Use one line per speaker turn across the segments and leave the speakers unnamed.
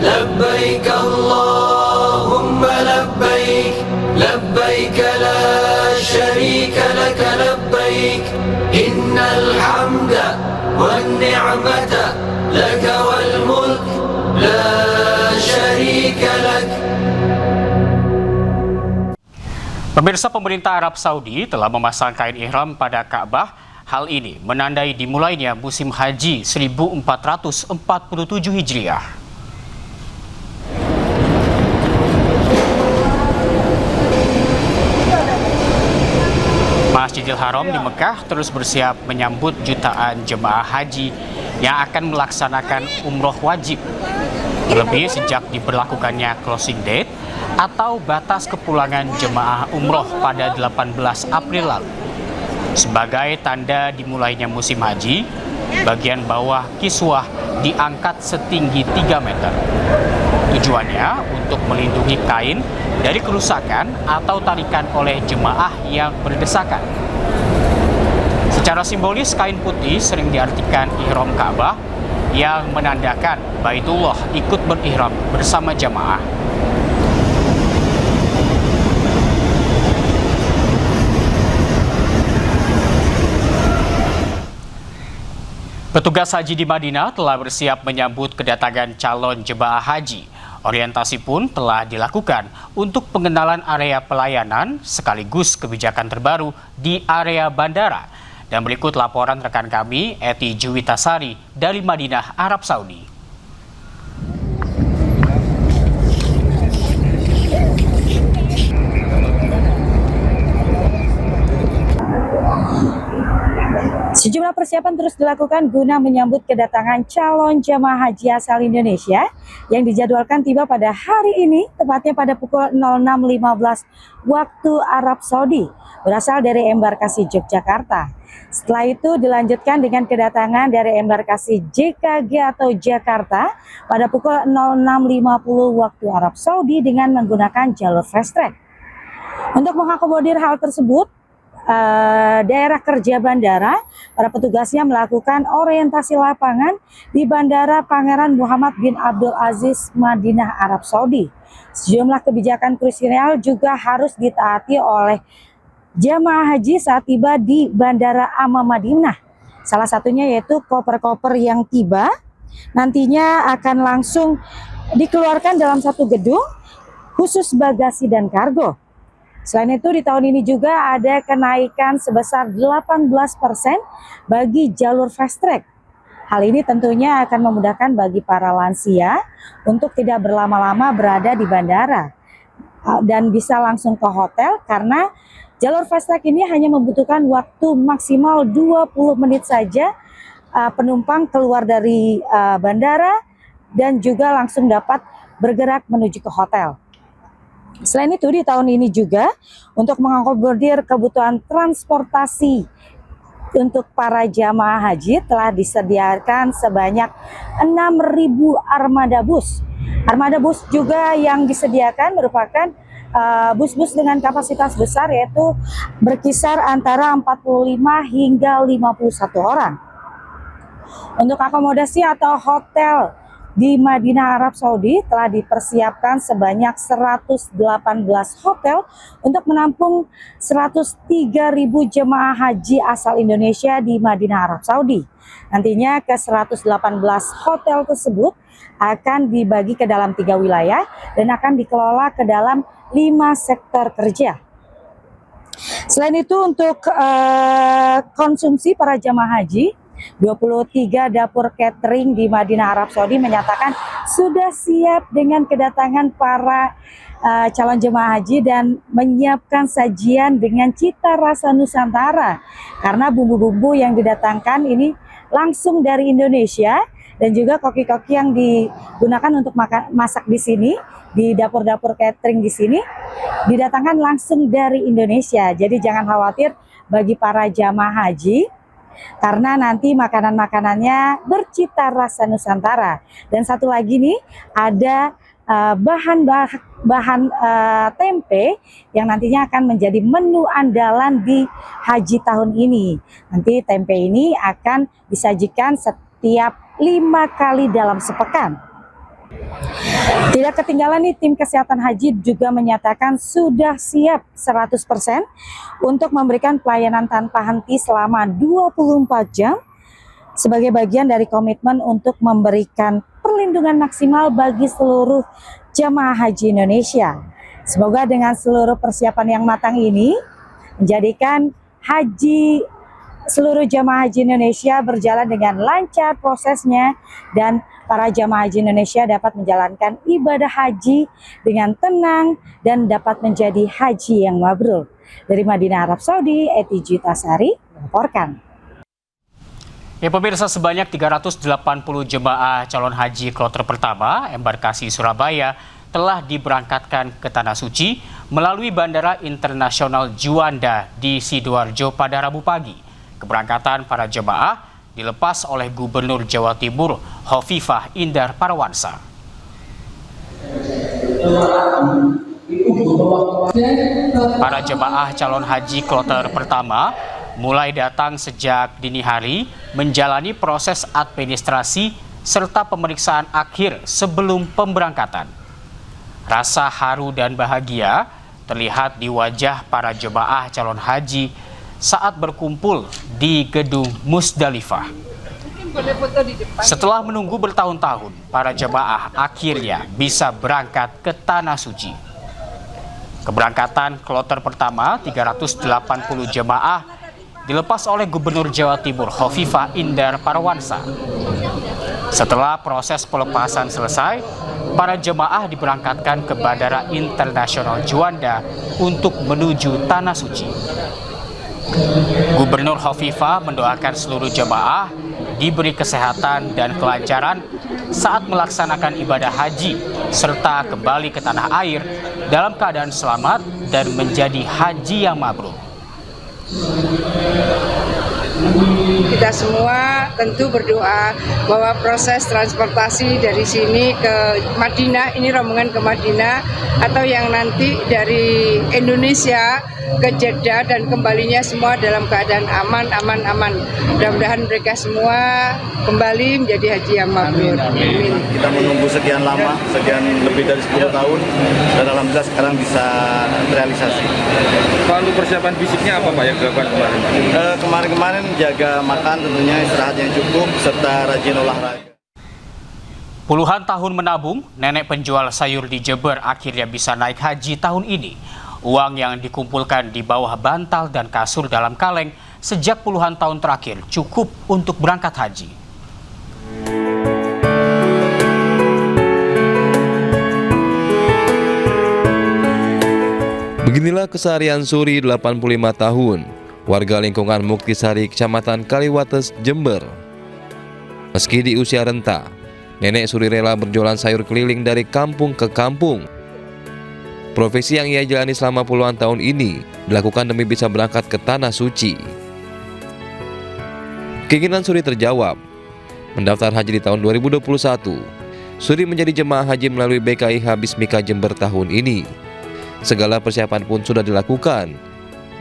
لبيك اللهم لبيك لبيك لا شريك لك لبيك إن الحمد والنعمة لك والملك لا شريك لك.
Pemirsa, pemerintah Arab Saudi telah memasang kain ihram pada Ka'bah. Hal ini menandai dimulainya musim haji 1447 Hijriah. Masjidil Haram di Mekah terus bersiap menyambut jutaan jemaah haji yang akan melaksanakan umroh wajib. Terlebih sejak diberlakukannya closing date atau batas kepulangan jemaah umroh pada 18 April lalu. Sebagai tanda dimulainya musim haji, bagian bawah kiswah diangkat setinggi 3 meter. Tujuannya untuk melindungi kain dari kerusakan atau tarikan oleh jemaah yang berdesakan. Secara simbolis, kain putih sering diartikan ihram Ka'bah yang menandakan Baitullah ikut berihram bersama jamaah. Petugas haji di Madinah telah bersiap menyambut kedatangan calon jemaah haji. Orientasi pun telah dilakukan untuk pengenalan area pelayanan sekaligus kebijakan terbaru di area bandara. Dan berikut laporan rekan kami, Eti Juwitasari dari Madinah, Arab Saudi.
Sejumlah persiapan terus dilakukan guna menyambut kedatangan calon jemaah haji asal Indonesia yang dijadwalkan tiba pada hari ini, tepatnya pada pukul 06.15 waktu Arab Saudi, berasal dari embarkasi Yogyakarta. Setelah itu dilanjutkan dengan kedatangan dari embarkasi JKG atau Jakarta pada pukul 06.50 waktu Arab Saudi dengan menggunakan jalur fast track. Untuk mengakomodir hal tersebut, daerah kerja bandara, para petugasnya melakukan orientasi lapangan di Bandara Pangeran Muhammad bin Abdul Aziz, Madinah, Arab Saudi. Sejumlah kebijakan krusial juga harus ditaati oleh jamaah haji saat tiba di Bandara Amma Madinah. Salah satunya yaitu koper-koper yang tiba nantinya akan langsung dikeluarkan dalam satu gedung khusus bagasi dan kargo. Selain itu, di tahun ini juga ada kenaikan sebesar 18% bagi jalur fast track. Hal ini tentunya akan memudahkan bagi para lansia untuk tidak berlama-lama berada di bandara dan bisa langsung ke hotel, karena jalur fast track ini hanya membutuhkan waktu maksimal 20 menit saja penumpang keluar dari bandara dan juga langsung dapat bergerak menuju ke hotel. Selain itu, di tahun ini juga untuk mengakomodir kebutuhan transportasi untuk para jamaah haji telah disediakan sebanyak 6.000 armada bus. Armada bus juga yang disediakan merupakan bus-bus dengan kapasitas besar, yaitu berkisar antara 45 hingga 51 orang. Untuk akomodasi atau hotel di Madinah, Arab Saudi telah dipersiapkan sebanyak 118 hotel untuk menampung 103.000 jemaah haji asal Indonesia di Madinah, Arab Saudi. Nantinya ke 118 hotel tersebut akan dibagi ke dalam 3 wilayah dan akan dikelola ke dalam 5 sektor kerja. Selain itu, untuk konsumsi para jemaah haji, 23 dapur catering di Madinah, Arab Saudi menyatakan sudah siap dengan kedatangan para calon jemaah haji dan menyiapkan sajian dengan cita rasa Nusantara, karena bumbu-bumbu yang didatangkan ini langsung dari Indonesia dan juga koki-koki yang digunakan untuk masak di sini di dapur-dapur catering di sini didatangkan langsung dari Indonesia. Jadi jangan khawatir bagi para jamaah haji, karena nanti makanan-makanannya bercita rasa Nusantara. Dan satu lagi nih, ada bahan tempe yang nantinya akan menjadi menu andalan di haji tahun ini. Nanti tempe ini akan disajikan setiap 5 kali dalam sepekan. Tidak ketinggalan nih, tim kesehatan haji juga menyatakan sudah siap 100% untuk memberikan pelayanan tanpa henti selama 24 jam sebagai bagian dari komitmen untuk memberikan perlindungan maksimal bagi seluruh jamaah haji Indonesia. Semoga dengan seluruh persiapan yang matang ini menjadikan seluruh jamaah haji Indonesia berjalan dengan lancar prosesnya, dan para jamaah haji Indonesia dapat menjalankan ibadah haji dengan tenang dan dapat menjadi haji yang mabrur. Dari Madinah, Arab Saudi, Eti Jutasari melaporkan.
Ya pemirsa, sebanyak 380 jemaah calon haji kloter pertama embarkasi Surabaya telah diberangkatkan ke Tanah Suci melalui Bandara Internasional Juanda di Sidoarjo pada Rabu pagi. Keberangkatan para jemaah dilepas oleh Gubernur Jawa Timur Hovifah Indar Parawansa. Para jemaah calon haji kloter pertama mulai datang sejak dini hari, menjalani proses administrasi serta pemeriksaan akhir sebelum pemberangkatan. Rasa haru dan bahagia terlihat di wajah para jemaah calon haji saat berkumpul di Gedung Musdalifah. Setelah menunggu bertahun-tahun, para jemaah akhirnya bisa berangkat ke Tanah Suci. Keberangkatan kloter pertama 380 jemaah dilepas oleh Gubernur Jawa Timur Hovifah Indar Parawansa. Setelah proses pelepasan selesai, para jemaah diberangkatkan ke Bandara Internasional Juanda untuk menuju Tanah Suci. Gubernur Hovifah mendoakan seluruh jemaah diberi kesehatan dan kelancaran saat melaksanakan ibadah haji serta kembali ke tanah air dalam keadaan selamat dan menjadi haji yang mabrur.
Kita semua tentu berdoa bahwa proses transportasi dari sini ke Madinah, ini rombongan ke Madinah, atau yang nanti dari Indonesia ke Jeddah dan kembalinya semua dalam keadaan aman. Mudah-mudahan mereka semua kembali menjadi haji yang mabrur. Amin.
Kita menunggu sekian lama, lebih dari 10 tahun, dan alhamdulillah sekarang bisa terrealisasi.
Kalau persiapan fisiknya apa Pak yang dilakukan kemarin?
Kemarin jaga makan, tentunya istirahat yang cukup, serta rajin olahraga.
Puluhan tahun menabung, nenek penjual sayur di Jember akhirnya bisa naik haji tahun ini. Uang yang dikumpulkan di bawah bantal dan kasur dalam kaleng sejak puluhan tahun terakhir cukup untuk berangkat haji.
Beginilah keseharian Suri, 85 tahun, warga lingkungan Muktisari, Kecamatan Kaliwates, Jember. Meski di usia renta, nenek Suri rela berjualan sayur keliling dari kampung ke kampung. Profesi yang ia jalani selama puluhan tahun ini dilakukan demi bisa berangkat ke Tanah Suci. Keinginan Suri terjawab. Mendaftar haji di tahun 2021, Suri menjadi jemaah haji melalui BKIH Bismika Jember tahun ini. Segala persiapan pun sudah dilakukan,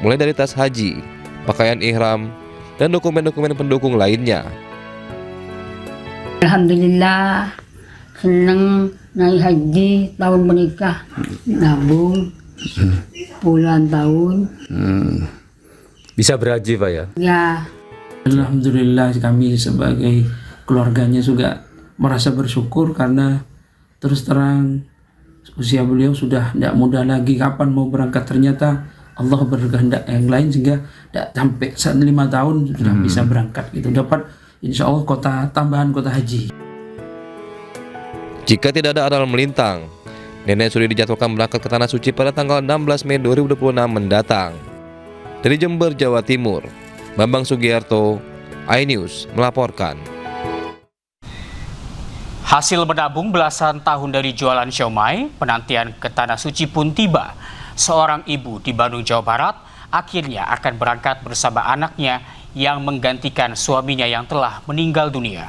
mulai dari tas haji, pakaian ihram, dan dokumen-dokumen pendukung lainnya.
Alhamdulillah, senang naik haji tahun menikah, nabung puluhan tahun.
Bisa berhaji Pak ya?
Ya.
Alhamdulillah, kami sebagai keluarganya juga merasa bersyukur karena terus terang usia beliau sudah tidak muda lagi. Kapan mau berangkat, ternyata Allah berkehendak yang lain sehingga tidak sampai 5 tahun sudah bisa berangkat gitu, dapat insya Allah tambahan kota haji.
Jika tidak ada aral melintang, nenek Suri dijadwalkan berangkat ke Tanah Suci pada tanggal 16 Mei 2026 mendatang. Dari Jember, Jawa Timur, Bambang Sugiarto, iNews melaporkan.
Hasil menabung belasan tahun dari jualan siomay, penantian ke Tanah Suci pun tiba. Seorang ibu di Bandung, Jawa Barat akhirnya akan berangkat bersama anaknya yang menggantikan suaminya yang telah meninggal dunia.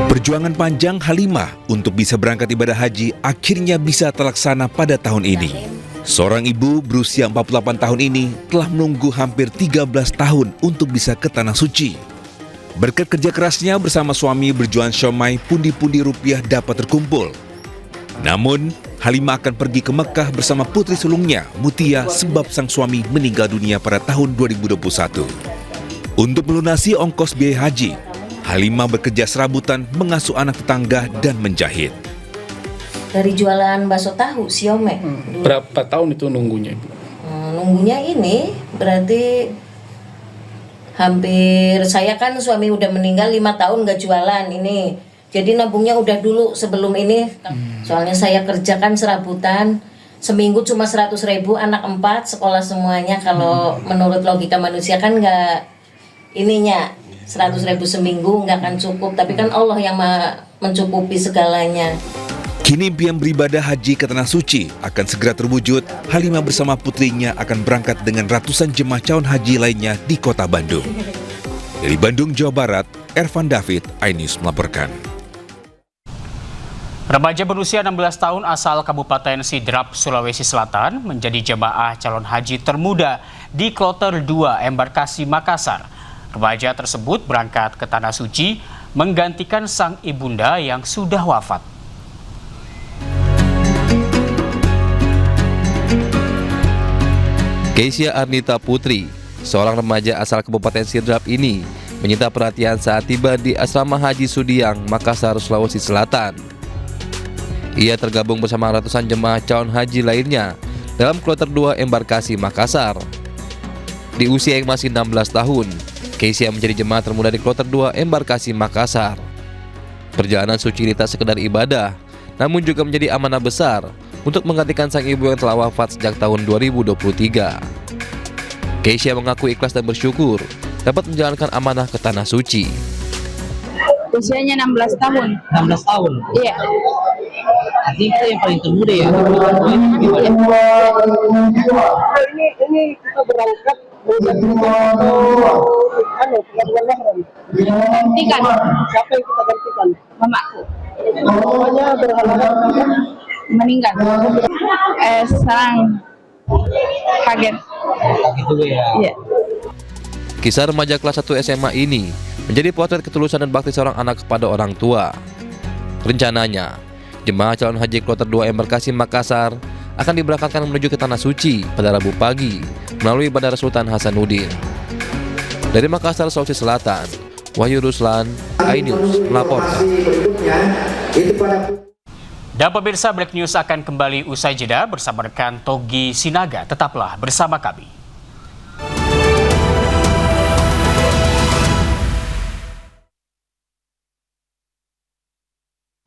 Perjuangan panjang Halimah untuk bisa berangkat ibadah haji akhirnya bisa terlaksana pada tahun ini. Seorang ibu berusia 48 tahun ini telah menunggu hampir 13 tahun untuk bisa ke Tanah Suci. Berkat kerja kerasnya bersama suami berjualan siomay, pundi-pundi rupiah dapat terkumpul. Namun, Halimah akan pergi ke Mekah bersama putri sulungnya, Mutia, sebab sang suami meninggal dunia pada tahun 2021. Untuk melunasi ongkos biaya haji, Halimah bekerja serabutan, mengasuh anak tetangga, dan menjahit.
Dari jualan bakso tahu, siomay.
Berapa tahun itu nunggunya, Ibu?
Nunggunya ini berarti hampir, saya kan suami udah meninggal 5 tahun gak jualan ini. Jadi nabungnya udah dulu sebelum ini. Soalnya saya kerjakan serabutan, seminggu cuma 100.000, anak 4, sekolah semuanya. Kalau menurut logika manusia kan nggak ininya 100.000 seminggu nggak akan cukup. Tapi kan Allah yang mencukupi segalanya.
Kini impian beribadah haji ke Tanah Suci akan segera terwujud. Halimah bersama putrinya akan berangkat dengan ratusan jemaah calon haji lainnya di kota Bandung. Dari Bandung, Jawa Barat, Ervan David, iNews melaporkan.
Remaja berusia 16 tahun asal Kabupaten Sidrap, Sulawesi Selatan menjadi jemaah calon haji termuda di Kloter 2 Embarkasi Makassar. Remaja tersebut berangkat ke Tanah Suci menggantikan sang ibunda yang sudah wafat.
Keisha Arnita Putri, seorang remaja asal Kabupaten Sidrap ini, menyita perhatian saat tiba di Asrama Haji Sudiang, Makassar, Sulawesi Selatan. Ia tergabung bersama ratusan jemaah calon haji lainnya dalam Kloter 2 Embarkasi Makassar. Di usia yang masih 16 tahun, Keisha menjadi jemaah termuda di Kloter 2 Embarkasi Makassar. Perjalanan suci ini tak sekedar ibadah, namun juga menjadi amanah besar untuk menggantikan sang ibu yang telah wafat sejak tahun 2023. Keisha mengaku ikhlas dan bersyukur dapat menjalankan amanah ke Tanah Suci.
Usianya 16 tahun.
16 tahun?
Iya.
Artinya kita yang paling termuda ya?
Ini kita berangkat gantikan.
Siapa yang kita gantikan?
Mamaku.
Mamanya berhalangan
Meninggal. Sekarang kaget.
Kaget dulu ya?
Iya.
Kisah remaja kelas 1 SMA ini menjadi potret ketulusan dan bakti seorang anak kepada orang tua. Rencananya, jemaah calon haji Kloter 2 Embarkasi Makassar akan diberangkatkan menuju ke Tanah Suci pada Rabu pagi melalui Bandara Sultan Hasanuddin. Dari Makassar, Sulawesi Selatan, Wahyu Ruslan, iNews melaporkan.
Dan pemirsa, Break News akan kembali usai jeda bersama rekan Togi Sinaga. Tetaplah bersama kami.